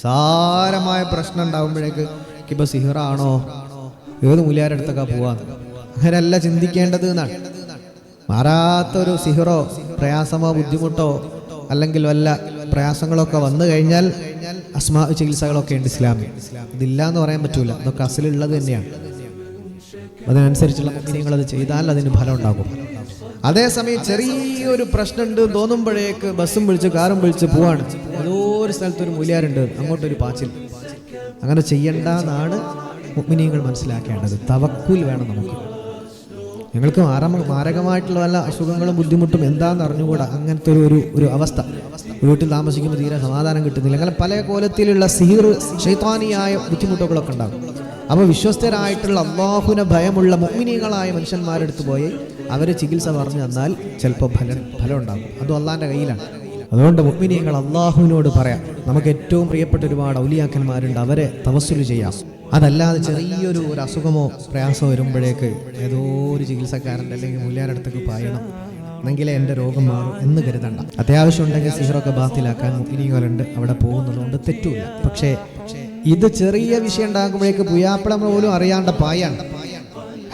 സാരമായ പ്രശ്നം ഉണ്ടാകുമ്പോഴേക്ക് ഇപ്പൊ സിഹിറാണോ ഏത് മൂല്യാരുടെ അടുത്തൊക്കെ പോവാന്ന് അങ്ങനെയല്ല ചിന്തിക്കേണ്ടത് എന്നാണ്. മാറാത്തൊരു സിഹിറോ പ്രയാസമോ ബുദ്ധിമുട്ടോ അല്ലെങ്കിൽ വല്ല പ്രയാസങ്ങളൊക്കെ വന്നു കഴിഞ്ഞാൽ അസ്മാ ചികിത്സകളൊക്കെ ഉണ്ട് ഇസ്ലാമിൽ. ഇതില്ല എന്ന് പറയാൻ പറ്റൂല, അതൊക്കെ അസലുള്ളത് തന്നെയാണ്. അതിനനുസരിച്ചുള്ള മുഅ്മിനീങ്ങൾ അത് ചെയ്താൽ അതിന് ഫലം ഉണ്ടാകും. അതേസമയം ചെറിയൊരു പ്രശ്നമുണ്ട് തോന്നുമ്പോഴേക്ക് ബസ്സും വിളിച്ച് കാറും വിളിച്ച് പോവാണ്, ഏതോ ഒരു സ്ഥലത്തൊരു മൂല്യാരുണ്ട് അങ്ങോട്ടൊരു പാച്ചിൽ. അങ്ങനെ ചെയ്യേണ്ടെന്നാണ് മുഅ്മിനീങ്ങൾ മനസ്സിലാക്കേണ്ടത്. തവക്കുൽ വേണം നമുക്ക്. ഞങ്ങൾക്ക് മാരകമായിട്ടുള്ള വല്ല അസുഖങ്ങളും ബുദ്ധിമുട്ടും എന്താണെന്ന് അറിഞ്ഞുകൂടാ. അങ്ങനത്തെ ഒരു അവസ്ഥ, വീട്ടിൽ താമസിക്കുമ്പോൾ തീരെ സമാധാനം കിട്ടുന്നില്ല, അങ്ങനെ പല കോലത്തിലുള്ള സിഹിർ ശൈത്താനിയായ ബുദ്ധിമുട്ടുകളൊക്കെ ഉണ്ടാകും. അപ്പോൾ വിശ്വസ്തരായിട്ടുള്ള അല്ലാഹുവിനെ ഭയമുള്ള മുഅ്മിനീങ്ങളായ മനുഷ്യന്മാരെടുത്ത് പോയി അവർ ചികിത്സ പറഞ്ഞു തന്നാൽ ചിലപ്പോൾ ഫലം ഉണ്ടാകും. അതും അള്ളാഹിൻ്റെ കയ്യിലാണ്. അതുകൊണ്ട് മുഅ്മിനീങ്ങൾ അല്ലാഹുവിനോട് പറയാം. നമുക്ക് ഏറ്റവും പ്രിയപ്പെട്ട ഒരുപാട് ഔലിയാക്കന്മാരുണ്ട്, അവരെ തവസ്സുല് ചെയ്യാം. അതല്ലാതെ ചെറിയൊരു അസുഖമോ പ്രയാസമോ വരുമ്പോഴേക്ക് ഏതോ ഒരു ചികിത്സക്കാരൻ്റെ അല്ലെങ്കിൽ മൂല്യാരുടെ അടുത്തേക്ക് പായണം എന്നെങ്കിലേ എൻ്റെ രോഗം മാറും എന്ന് കരുതണ്ട. അത്യാവശ്യം ഉണ്ടെങ്കിൽ സിഹിറൊക്കെ ബാത്തിലാക്കാൻ മുഅ്മിനീങ്ങളുണ്ട്, അവിടെ പോകുന്നതുകൊണ്ട് തെറ്റുമില്ല. പക്ഷേ ഇത് ചെറിയ വിഷയം ഉണ്ടാകുമ്പോഴേക്ക് പുയ്യാപ്പളം പോലും അറിയാണ്ട പായാണ്.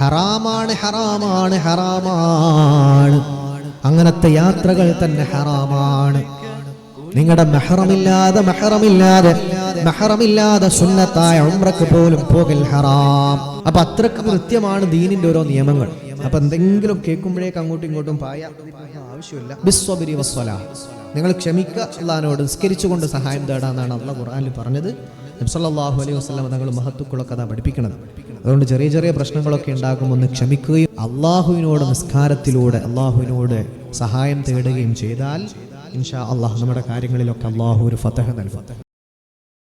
ഹറാമാണ്, ഹറാമാണ്, ഹറാമാണ്. അങ്ങനത്തെ യാത്രകൾ തന്നെ ഹറാമാണ്. നിങ്ങളുടെ മെഹറമില്ലാതെ സുന്നത്തായ ഉംറക്ക് പോലും പോകൽ ഹറാം. അപ്പൊ അത്രക്ക് കൃത്യമാണ് ദീനിന്റെ ഓരോ നിയമങ്ങൾ. അപ്പൊ എന്തെങ്കിലും കേൾക്കുമ്പോഴേക്ക് അങ്ങോട്ടും ഇങ്ങോട്ടും പായ ആവശ്യമില്ല. ബിസ്വബരി വസ്സലാ, നിങ്ങൾ ക്ഷമിക്കുക, അല്ലാഹുവിനോട് നിസ്കരിച്ചുകൊണ്ട് സഹായം തേടാന്നാണ് അല്ലാഹു ഖുർആനിൽ പറഞ്ഞത്. നബി സല്ലല്ലാഹു അലൈഹി വസല്ലം തങ്ങൾ മഹത്തുക്കളൊക്കെ അതാ പഠിപ്പിക്കുന്നത്. അതുകൊണ്ട് ചെറിയ ചെറിയ പ്രശ്നങ്ങളൊക്കെ ഉണ്ടാകുമ്പോൾ ഒന്ന് ക്ഷമിക്കുകയും അള്ളാഹുവിനോട് നിസ്കാരത്തിലൂടെ അള്ളാഹുവിനോട് സഹായം തേടുകയും ചെയ്താൽ ഇൻഷാ അല്ലാഹ് നമ്മുടെ കാര്യങ്ങളിലൊക്കെ അള്ളാഹു ഒരു ഫതഹ് നൽകും.